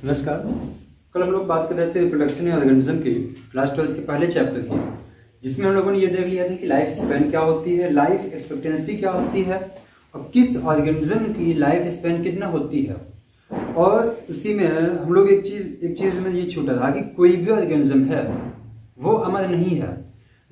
नमस्कार। कल हम लोग बात कर रहे थे रिप्रोडक्शन ऑर्गेनिज्म की, क्लास 12 के पहले चैप्टर की, जिसमें हम लोगों ने ये देख लिया था कि लाइफ स्पैन क्या होती है, लाइफ एक्सपेक्टेंसी क्या होती है और किस ऑर्गेनिज्म की लाइफ स्पैन कितना होती है। और उसी में हम लोग एक चीज़ में ये छूटा था कि कोई भी ऑर्गेनिज्म है वो अमर नहीं है।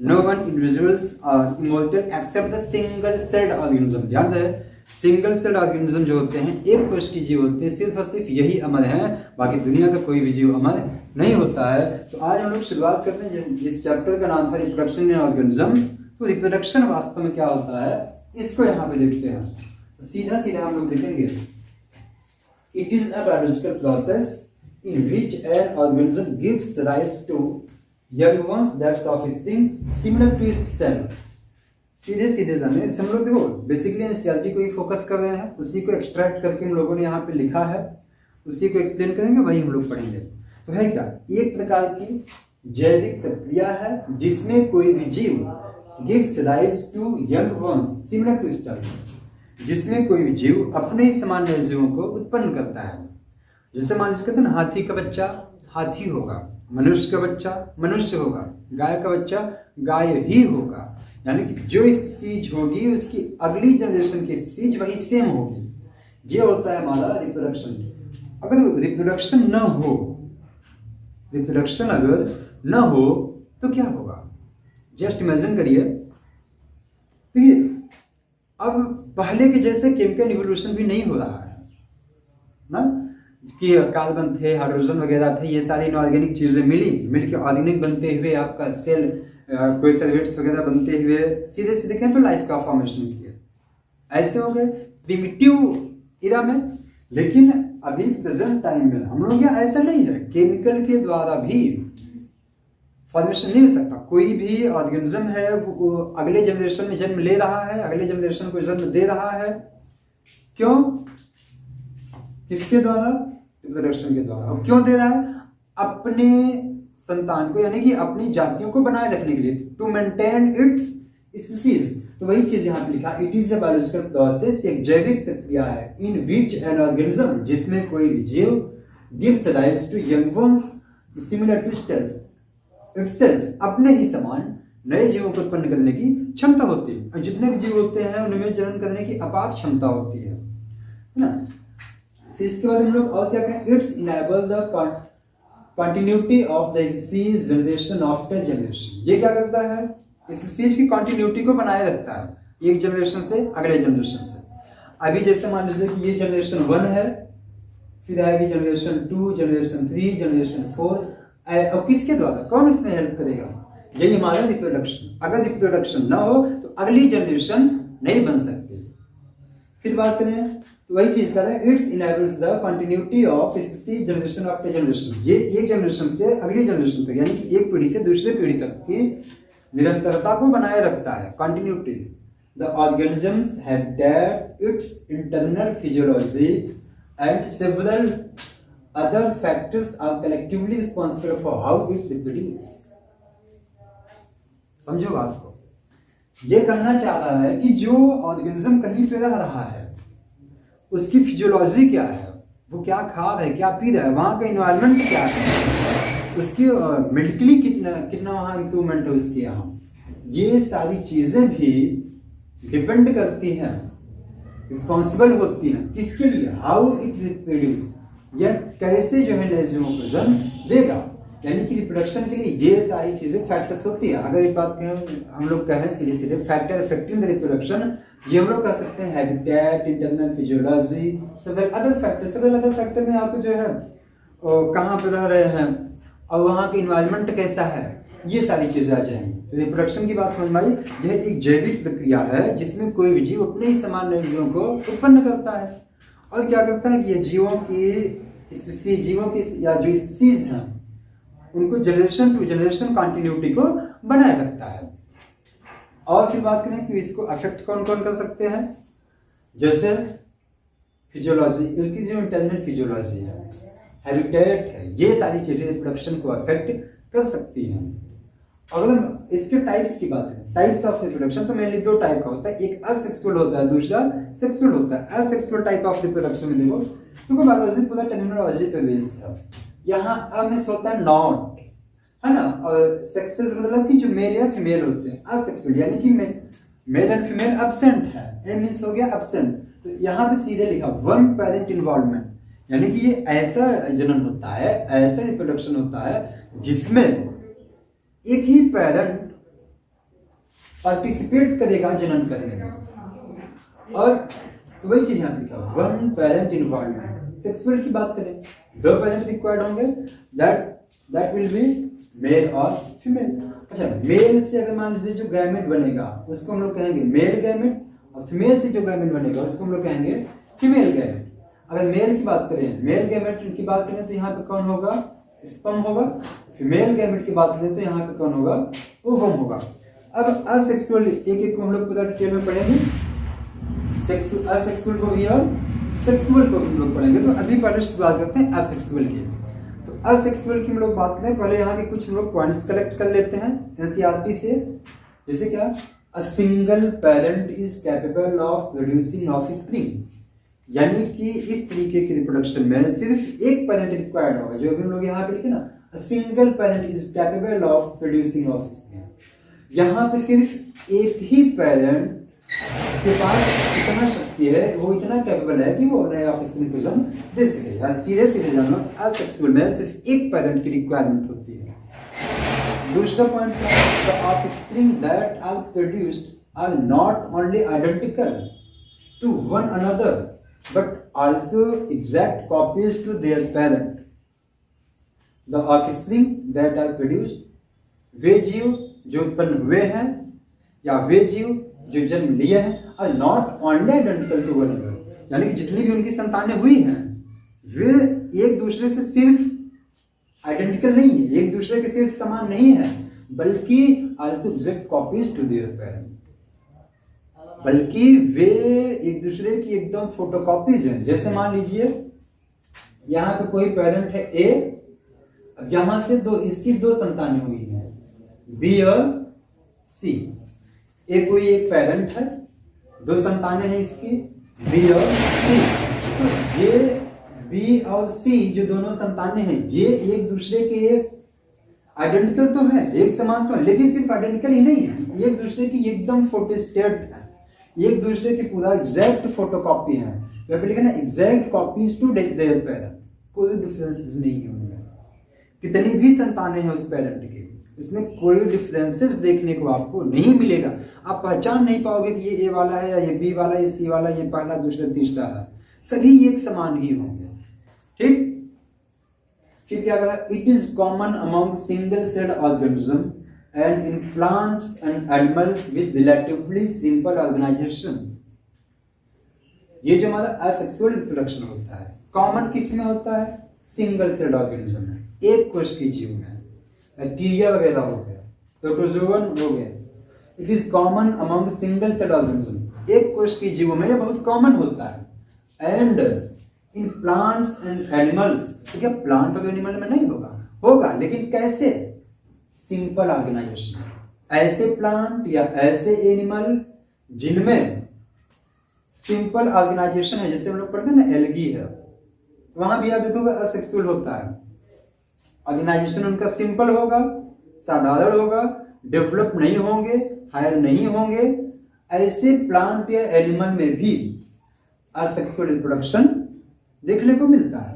No one individuals are immortal except the single celled organism. ध्यान रहे, सिंगल सेल्ड ऑर्गेनिज्म जो होते हैं, एक कोश की जीव होते हैं, सिर्फ और सिर्फ यही अमर हैं, बाकी दुनिया का कोई भी जीव अमर नहीं होता है। तो आज हम लोग शुरुआत करते हैं जिस चैप्टर का नाम था रिप्रोडक्शन इन ऑर्गेनिज्म। तो रिप्रोडक्शन वास्तव में क्या होता है, इसको यहाँ पे देखते हैं। तो सीधा सीधा हम लोग देखेंगे, it is a biological process in which an organism gives rise to young ones that's offspring similar to itself। सीधे सीधे जाने हम लोग देखो बेसिकली एनसीईआरटी को ही फोकस कर रहे हैं, उसी को एक्सट्रैक्ट करके हम लोगों ने यहाँ पे लिखा है, उसी को एक्सप्लेन करेंगे, वही हम लोग पढ़ेंगे। तो है क्या, एक प्रकार की जैविक प्रक्रिया है जिसमें कोई भी जीव gives rise to young ones similar to itself, जिसमें कोई भी जीव अपने ही समान नए जीवों को उत्पन्न करता है। जैसे मान लीजिए कहते हैं ना, हाथी का बच्चा हाथी होगा, मनुष्य का बच्चा मनुष्य होगा, गाय का बच्चा गाय ही होगा। यानी कि जो स्पीशीज होगी उसकी अगली जनरेशन की स्पीशीज वही सेम होगी। ये होता है हमारा रिप्रोडक्शन। अगर रिप्रोडक्शन न हो, रिप्रोडक्शन अगर न हो तो क्या होगा, जस्ट इमेजिन करिए। देखिए, अब पहले के जैसे केमिकल इवोल्यूशन भी नहीं हो रहा है ना, कि कार्बन थे, हाइड्रोजन वगैरह थे, ये सारी इनऑर्गेनिक चीज़ें मिलकर ऑर्गेनिक बनते हुए आपका सेल कोई सर्वेट्स वगैरह बनते हुए सीधे सीधे कहें तो लाइफ का फॉर्मेशन किया। ऐसे हो गए प्रिमिटिव इरा में। लेकिन अभी प्रेजेंट टाइम में हम लोग यहाँ ऐसा नहीं है, केमिकल के द्वारा भी फॉर्मेशन नहीं हो सकता। कोई भी ऑर्गेनिज्म है वो अगले जनरेशन में जन्म ले रहा है, अगले जनरेशन को जन्म दे रहा है। क्यों, किसके द्वारा, रिप्रोडक्शन के द्वारा। और क्यों दे रहा है, अपने संतान को, यानी कि अपनी जातियों को बनाए रखने के लिए, टू मेंटेन इट्स स्पीशीज। तो वही चीज यहाँ पे लिखा, it is a biological process, एक जैविक प्रक्रिया है, इन विच एन ऑर्गेनिज्म, जिसमें कोई भी जीव gives rise to young ones similar to itself, अपने ही समान नए जीवों को उत्पन्न करने की क्षमता होती है। और जितने भी जीव होते हैं उनमें जनन करने की अपार क्षमता होती है ना। फिर इसके बाद हम लोग और क्या कहें, it's enable the continuity of the species generation after generation. ये क्या करता है, स्पीशीज की कंटिन्यूटी को बनाए रखता है एक जनरेशन से अगले जनरेशन से। अभी जैसे मान लीजिए कि ये जनरेशन 1 है, फिर आएगी जनरेशन 2, जनरेशन 3, जनरेशन 4। और किसके द्वारा, कौन इसमें हेल्प करेगा, यही हमारा रिप्रोडक्शन। अगर रिप्रोडक्शन ना हो तो अगली जनरेशन नहीं बन सकती। फिर बात करें तो वही चीज कर रहे हैं, it's enables the continuity of species generation after generation. ये एक जनरेशन से अगली जनरेशन तक, यानी कि एक पीढ़ी से दूसरे पीढ़ी तक की निरंतरता को बनाए रखता है, continuity. The organisms have that its internal physiology and several other factors are collectively responsible for how it reproduce. समझो बात को, ये कहना चाह रहा है कि जो ऑर्गेनिज्म कहीं पे रह रहा है उसकी फिजियोलॉजी क्या है, वो क्या खा रहा है, क्या पी रहा है, वहाँ का इन्वायरमेंट क्या है, उसकी मेडिकली कितना वहाँ इम्प्रूवमेंट है उसके यहाँ, ये सारी चीज़ें भी डिपेंड करती हैं, रिस्पॉन्सिबल होती हैं किसके लिए, हाउ इट रिप्रोड्यूस, यह कैसे जो है नए जीवों को जन्म देगा। यानी कि रिप्रोडक्शन के लिए ये सारी चीज़ें फैक्टर्स होती है। अगर एक बात कहें, हम लोग कहें सीधे सीधे फैक्टर अफेक्टिंग द रिप्रोडक्शन, ये हम लोग कह सकते हैं habitat, internal physiology, several other factor. Several other factor में आप जो है कहाँ पे रह रहे हैं और वहाँ का इन्वायरमेंट कैसा है, ये सारी चीज़ें आ जाएंगी। रिप्रोडक्शन की बात समझ में आई। यह एक जैविक प्रक्रिया है जिसमें कोई भी जीव अपने ही समान नए जीवों को उत्पन्न करता है। और क्या करता है कि ये जीवों की या जो स्पीशीज हैं उनको जनरेशन टू जनरेशन कंटिन्यूटी को बनाए रखता है। और फिर बात करें कि इसको अफेक्ट कौन कौन कर सकते हैं, जैसे फिजियोलॉजी, इसकी जो इंटरनल फिजियोलॉजी है, हैबिटेट है, ये सारी चीज़ें रिप्रोडक्शन को अफेक्ट कर सकती हैं। अगर हम इसके टाइप्स की बात करें, टाइप्स ऑफ रिप्रोडक्शन, तो मेनली 2 टाइप का होता है, एक असेक्सुअल होता है, दूसरा सेक्सुअल होता है। असेक्सुअल टाइप ऑफ रिप्रोडक्शन में देखो क्योंकि बायोलॉजी पूरा टर्मिनोलॉजी पे बेस है। यहाँ अमिस होता है नॉट, है ना, और सेक्सेस मतलब कि जो मेल या फीमेल होते हैं, असेक्सुअल यानी कि मेल एंड फीमेल एब्सेंट है, ए मींस हो गया एब्सेंट। तो यहाँ पे सीधे लिखा वन पेरेंट इन्वॉल्वमेंट, यानी कि ये ऐसा जनन होता है, ऐसा रिप्रोडक्शन होता है जिसमें एक ही पेरेंट पार्टिसिपेट करेगा जनन करने में। और तो वही चीज यहाँ पे लिखा वन पेरेंट इन्वॉल्वमेंट। सेक्सुअल की बात करें, दो पेरेंट रिक्वायर्ड होंगे, दैट विल बी मेल और फीमेल। अच्छा, मेल से अगर मान लीजिए जो गैमेट बनेगा उसको हम लोग कहेंगे मेल गैमेट, और फीमेल से जो गैमेट बनेगा उसको हम लोग कहेंगे फीमेल गैमेट। अगर मेल की बात करें, मेल गैमेट की बात करें तो यहाँ पे कौन होगा, स्पर्म होगा। फीमेल गैमेट की बात करें तो यहाँ पे कौन होगा, ओवम होगा। अब असेक्सुअल एक एक को हम लोग पूरा डिटेल में पढ़ेंगे, असेक्सुअल को भी और सेक्सुअल को भी हम लोग पढ़ेंगे। तो अभी पहले बात करते हैं असेक्सुअल की। तो असेक्सुअल की हम लोग बात करें, पहले यहाँ के कुछ हम लोग पॉइंट्स कलेक्ट कर लेते हैं एनसीईआरटी से। जैसे क्या, a single parent is capable of producing offspring, यानी कि इस तरीके की रिप्रोडक्शन में सिर्फ एक पेरेंट रिक्वायर्ड होगा। जो भी हम लोग यहाँ पे लिखे ना, a single parent is capable of producing offspring, यहाँ पे सिर्फ एक ही पेरेंट के पास इतना शक्ति है, वो इतना कैपेबल है कि वो अपने ऑफस्प्रिंग को जन्म दे सके। सीधे सीधे जानो, असेक्सुअल में सिर्फ एक पेरेंट की रिक्वायरमेंट होती है। दूसरा पॉइंट क्या है, the offspring that are produced are not only identical to one another but also exact copies to their parent. The offspring that are produced, वे जीव जो उत्पन्न हुए हैं या वे जीव जो जन्म लिए हैं, are not only identical to one another, यानी कि जितनी भी उनकी संतानें हुई हैं वे एक दूसरे से सिर्फ आइडेंटिकल नहीं है, एक दूसरे के सिर्फ समान नहीं है, बल्कि also exact copies to their parent, बल्कि वे एक दूसरे की एकदम फोटोकॉपीज हैं। जैसे मान लीजिए यहाँ पे कोई पेरेंट है ए, अब यहां से इसकी दो संतानें हुई हैं बी और सी। एक कोई एक पेरेंट है, दो संतानें हैं इसकी बी और सी। तो ये बी और सी जो दोनों संतानें हैं, ये एक दूसरे के आइडेंटिकल तो है, एक समान तो है, लेकिन सिर्फ आइडेंटिकल ही नहीं है, एक दूसरे की एकदम फोटोस्टेट है, एक दूसरे की पूरा एग्जैक्ट फोटोकॉपी है। तो लिखा ना exact copies to their parent, कोई डिफरेंसेस नहीं है उनमें। कितनी भी संतानें हैं उस पेरेंट की, इसमें कोई डिफरेंसेस देखने को आपको नहीं मिलेगा। आप पहचान नहीं पाओगे कि ये ए वाला है या ये बी वाला, ये सी वाला, ये पहला दूसरा तीसरा है, सभी एक समान ही होंगे। ठीक, फिर क्या करा, it is common among single cell organism and in plants and animals with relatively simple organisation. ये जो हमारा असेक्सुअल रिप्रोडक्शन होता है, कॉमन किस में होता है, सिंगल सेल ऑर्गेनिज्म में, एक कोश की जीव में, बैक्टीरिया वगैरह हो गया, प्रोटोजोवन हो गया। It is common among single cell organism, एक कोश की जीवों में यह बहुत कॉमन होता है। And in plants and animals, तो क्या प्लांट और एनिमल में नहीं होगा, लेकिन कैसे, सिंपल ऑर्गेनाइजेशन, ऐसे प्लांट या ऐसे एनिमल जिनमें सिंपल ऑर्गेनाइजेशन है। जैसे हम लोग पढ़ते हैं ना एल्गी है, वहां भी आप देखोगे असेक्सुअल होता है, ऑर्गेनाइजेशन उनका सिंपल होगा, साधारण होगा, डेवलप नहीं होंगे, हायर नहीं होंगे। ऐसे प्लांट या एनिमल में भी असेक्सुअल रिप्रोडक्शन देखने को मिलता है।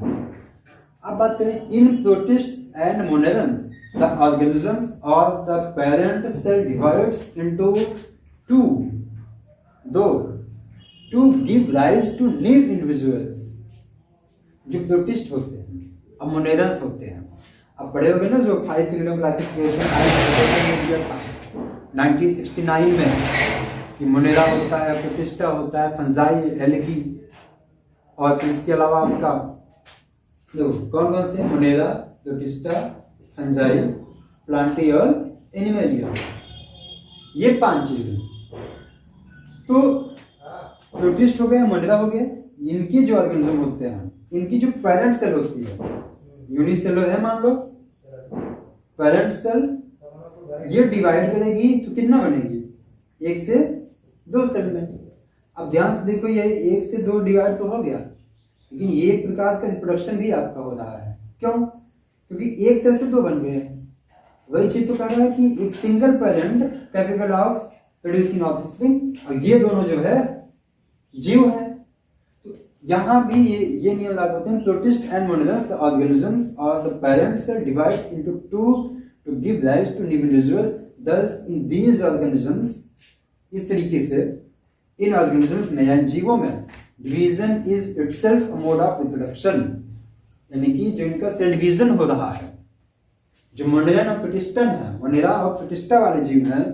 अब बात करें इन protist and monerans, the organisms और the parent cell divides into two give rise to new individuals. जो प्रोटिस्ट होते हैं अब मोनेरन्स होते हैं, अब पढ़े होंगे ना जो 5 किंगडम क्लासिफिकेशन था 1969 में, कि मोनेरा होता है, प्रोटिस्टा होता है, फंजाई, एल्गी, और फिर इसके अलावा आपका कौन कौन से, मोनेरा, प्रोटिस्टा, फंजाई, प्लांटी और एनिमलिया, ये 5 चीजें। तो प्रोटिस्ट हो गया, मोनेरा हो गया, इनके जो ऑर्गेनिज्म होते हैं, इनकी जो पेरेंट सेल होती है, यूनिसेलुलर है मान लो, पेरेंट सेल ये डिवाइड करेगी तो कितना बनेगी, 1 से 2 सेल में। अब ध्यान से देखो, ये 1 से 2 डिवाइड तो हो गया, लेकिन ये एक प्रकार का रिप्रोडक्शन भी आपका हो रहा है। क्यों? क्योंकि एक सेल से दो बन गए। वही चीज तो कह रहा है कि एक single parent capable of producing offspring, और ये दोनों जो है जीव है। तो यहाँ भी ये नियम लागू होते हैं। Protist and monerans the organisms और the parent cell divides into two to give rise to individuals. Thus in these organisms, इस तरीके से इन ऑर्गेनिजम्स में यानी जीवों में division is itself a mode of reproduction, यानी कि जो इनका सेल डिवीजन हो रहा है, जो मोनेरन और प्रोटिस्टन है, मोनेरा और प्रोटिस्टा वाले जीव हैं,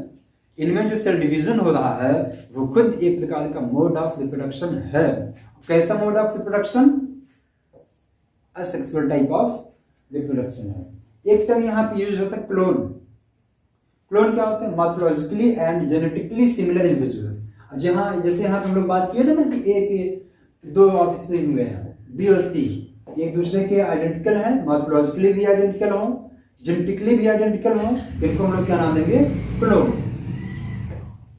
इनमें जो सेल डिवीजन हो रहा है वो खुद एक प्रकार का मोड ऑफ रिप्रोडक्शन है। कैसा mode of reproduction? Asexual type of reproduction है। एक टर्म यहाँ पे यूज होता है क्लोन। क्लोन क्या होता है? Morphologically and genetically similar individuals. जहाँ जैसे यहाँ पे हम लोग बात किए ना कि एक दो ऑफस्प्रिंग हुए हैं, बी और सी, एक दूसरे के आइडेंटिकल हैं, मॉर्फोलॉजिकली भी आइडेंटिकल हो, जेनेटिकली भी आइडेंटिकल हो, इनको हम लोग क्या नाम देंगे? क्लोन।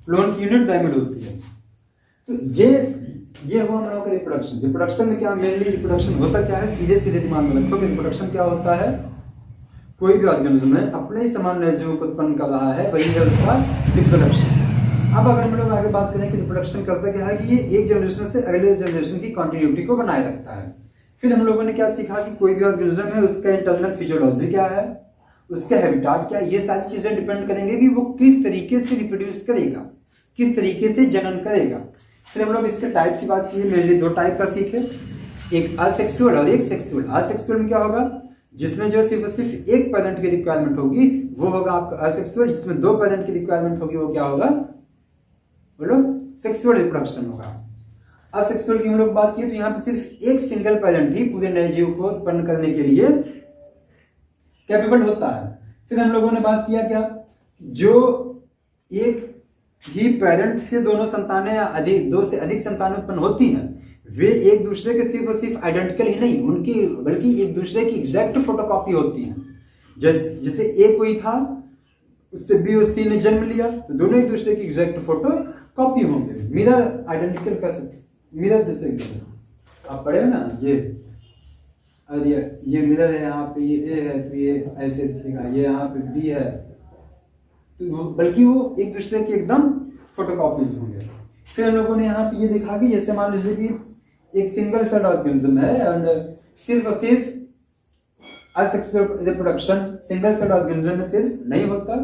क्लोन की यूनिट गाइमेट होती है। तो ये हुआ हम लोगों का रिप्रोडक्शन। रिप्रोडक्शन में क्या मेनली रिप्रोडक्शन होता क्या है? सीधे सीधे दिमाग में रखो कि रिप्रोडक्शन क्या होता है? कोई भी ऑर्गेनिज्म है अपने ही समान नजीवों को उत्पन्न कर रहा है, वही है उसका रिप्रोडक्शन। अब अगर हम लोग आगे बात करें कि रिप्रोडक्शन करता क्या है, कि ये एक जनरेशन से अगले जनरेशन की कंटिन्यूटी को बनाए रखता है। फिर हम लोगों ने क्या सीखा कि कोई भी ऑर्गेनिज्म है उसका इंटरनल फिजियोलॉजी क्या है, उसका हैबिटाट क्या है, ये सारी चीजें डिपेंड करेंगे कि वो किस तरीके से रिप्रोड्यूस करेगा, किस तरीके से जनन करेगा। फिर हम लोग इसके टाइप की बात की, मेनली दो टाइप का सीखे, एक असेक्सुअल और एक सेक्सुअल। असेक्सुअल में क्या होगा? जिसमें जो सिर्फ एक पेरेंट की रिक्वायरमेंट होगी वो होगा आपका असेक्सुअल। जिसमें दो पेरेंट की रिक्वायरमेंट होगी वो क्या होगा? बोलो, सेक्सुअल रिप्रोडक्शन होगा। असेक्सुअल की हम लोग बात किए तो यहाँ पे सिर्फ एक सिंगल पेरेंट ही पूरे नए जीव को उत्पन्न करने के लिए कैपेबल होता है। फिर हम लोगों ने बात किया क्या, जो एक ही पेरेंट से दोनों संतानें अधिक, दो से अधिक संतानें उत्पन्न होती हैं, वे एक दूसरे के सिर्फ और सिर्फ आइडेंटिकल ही नहीं उनकी, बल्कि एक दूसरे की एग्जैक्ट फोटोकॉपी होती हैं। जैसे ए कोई था, उससे बी और सी ने जन्म लिया, तो दोनों एक दूसरे की एग्जैक्ट फोटो कॉपी होंगे। मिरर आइडेंटिकल कर सकते, मिरर जैसे आप पढ़े हो ना, ये मिरर है, यहाँ पे ये ए है तो ये ऐसे दिखेगा, ये यहाँ पे बी है, तो बल्कि वो एक दूसरे के एकदम फोटोकॉपीज होंगे। फिर हम लोगों ने यहाँ पे ये देखा कि जैसे मान लीजिए कि एक सिंगल सेल ऑर्गेनिज्म है एंड सिर्फ और सिर्फ asexual reproduction single cell organism में सिर्फ नहीं होता,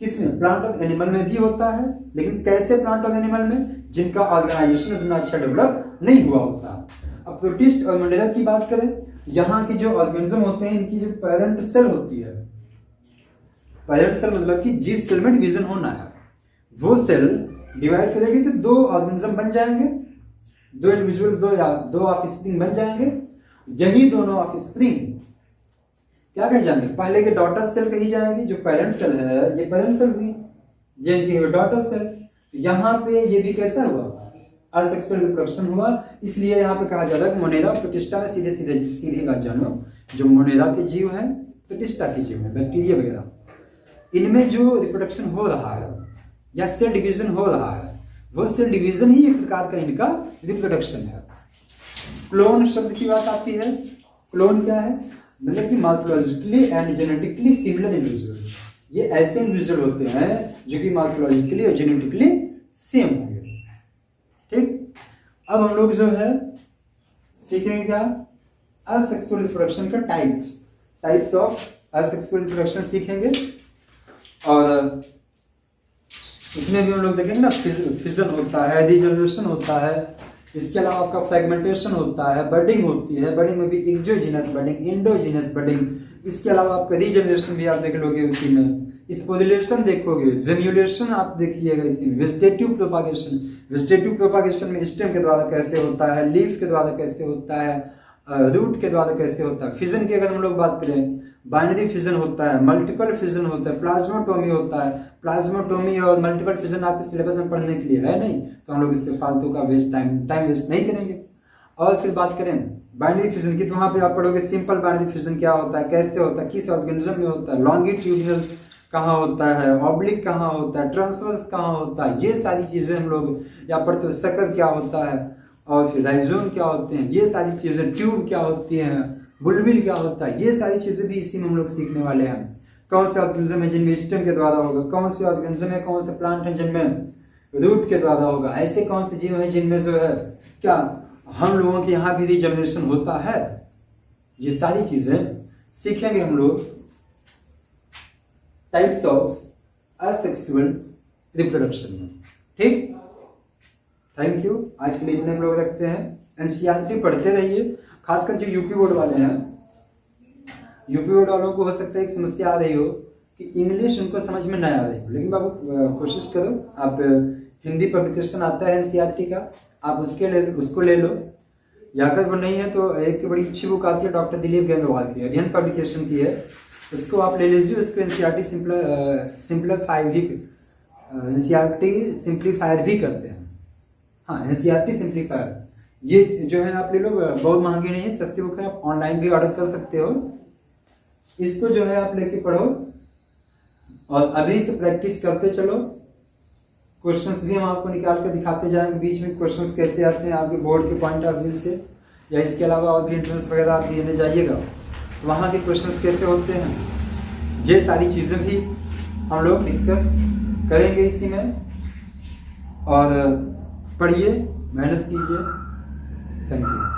किसमें? प्लांट और एनिमल में भी होता है। लेकिन कैसे प्लांट और एनिमल में? जिनका ऑर्गेनाइजेशन उतना अच्छा डेवलप नहीं हुआ होता। अब प्रोटिस्ट और मोनेरा की बात करें, यहाँ के जो ऑर्गेनिज्म होते हैं इनकी जो पेरेंट सेल होती है, पेरेंट सेल मतलब कि जिस सेल में डिवीजन होना है वो सेल डिवाइड करेगी तो दो ऑर्गेनिज्म बन जाएंगे, दो इंडिविजुअल, दो ऑफस्प्रिंग बन जाएंगे। यही दोनों ऑफस्प्रिंग क्या कहे जाएंगे? पहले के डॉटर सेल कही जाएंगी। जो पेरेंट सेल है ये पेरेंट सेल हुई, ये इनकी डॉटर सेल। यहाँ पे ये भी कैसा हुआ? असेक्सुअल रिप्रोडक्शन हुआ। इसलिए यहाँ पे कहा जाता है कि मोनेरा प्रोटिस्टा में सीधी बात जानो, जो मोनेरा के जीव हैं, प्रोटिस्टा के जीव हैं, बैक्टीरिया वगैरह, इनमें जो रिप्रोडक्शन हो रहा है या सेल डिवीजन हो रहा है, वो सेल डिवीजन ही एक प्रकार का इनका रिप्रोडक्शन है। क्लोन शब्द की बात आती है। क्लोन क्या है? मतलब कि morphologically and genetically similar individual. ये ऐसे इंडिविजुअल होते हैं जो कि मॉर्फोलॉजिकली और जेनेटिकली सेम होंगे। ठीक, अब हम लोग जो है सीखेंगे क्या? असेक्सुअल रिप्रोडक्शन का टाइप्स ऑफ असेक्सुअल रिप्रोडक्शन सीखेंगे। और इसमें भी हम लोग देखेंगे ना, फिजन होता है, रीजनरेशन होता है, इसके अलावा आपका फ्रेगमेंटेशन होता है, बर्डिंग होती है, बर्डिंग में भी एक्सोजीनस बर्डिंग, एंडोजीनस बर्डिंग, इसके अलावा आपका रीजनरेशन भी आप देख लोगे उसी में, स्पोरिलेशन देखोगे, जेन्युलेशन आप देखिएगा इसी में, वेजिटेटिव प्रोपागेशन में स्टेम के द्वारा कैसे होता है, लीफ के द्वारा कैसे होता है, रूट के द्वारा कैसे होता है। फिजन की अगर हम लोग बात करें, बाइनरी फिजन होता है, मल्टीपल फिजन होता है, प्लाज्मोटोमी होता है। प्लाज्मोटोमी और मल्टीपल फिजन आपके सिलेबस में पढ़ने के लिए है नहीं, तो हम लोग इस पर फालतू का टाइम वेस्ट नहीं करेंगे। और फिर बात करें बाइनरी फिजन की, तो वहाँ पे आप पढ़ोगे सिंपल बाइनरी फिजन क्या होता है, कैसे होता है, किस ऑर्गेनिज्म में होता है, लॉन्गिट्यूडिनल कहाँ होता है, ऑब्लिक कहाँ होता है, ट्रांसवर्स कहाँ होता है, ये सारी चीज़ें हम लोग या पढ़ते हो। शक्कर क्या होता है, और फिर राइजोम क्या होते हैं, ये सारी चीज़ें, ट्यूब क्या होती हैं, बुलबिल क्या होता है, ये सारी चीज़ें भी इसी में हम लोग सीखने वाले हैं। कौन से ऑर्गेनिज्म है जिनमें स्टेम के द्वारा होगा, कौन से ऑर्गेनिज्म है, कौन से प्लांट है जिनमें रूट के द्वारा होगा, ऐसे कौन से जीव हैं जिनमें जो है क्या हम लोगों के यहाँ भी रीजनरेशन होता है। ये सारी चीज़ें सीखेंगे हम लोग टाइप्स ऑफ असेक्सुअल रिप्रोडक्शन में। ठीक, थैंक यू। आज के लिए इतने हम लोग रखते हैं। एनसीईआरटी पढ़ते रहिए, खासकर जो यूपी बोर्ड वाले हैं। यूपी बोर्ड वालों को हो सकता है एक समस्या आ रही हो कि इंग्लिश उनको समझ में नहीं आ रही हो, लेकिन बाबू कोशिश करो, आप हिंदी पब्लिकेशन आता है एनसीईआरटी का, आप उसको ले लो, या अगर वो नहीं है तो एक बड़ी अच्छी बुक आती है डॉक्टर दिलीप गंगवार की, अध्ययन पब्लिकेशन की है, उसको आप ले लीजिए। उसको एनसीईआरटी सिंप्लीफाई भी, एनसीईआरटी सिंप्लीफायर भी करते हैं। हाँ, एनसीईआरटी सिंप्लीफायर ये जो है आप ले लो, बहुत महंगी नहीं है, सस्ती बुक है, आप ऑनलाइन भी ऑर्डर कर सकते हो। इसको जो है आप लेके पढ़ो और अभी से प्रैक्टिस करते चलो। क्वेश्चंस भी हम आपको निकाल कर दिखाते जाएंगे बीच में, क्वेश्चंस कैसे आते हैं आपके बोर्ड के पॉइंट ऑफ व्यू से, या इसके अलावा और भी एंट्रेंस वगैरह आप देने जाइएगा तो वहाँ के क्वेश्चंस कैसे होते हैं, ये सारी चीज़ें भी हम लोग डिस्कस करेंगे इसी में। और पढ़िए, मेहनत कीजिए। Thank you.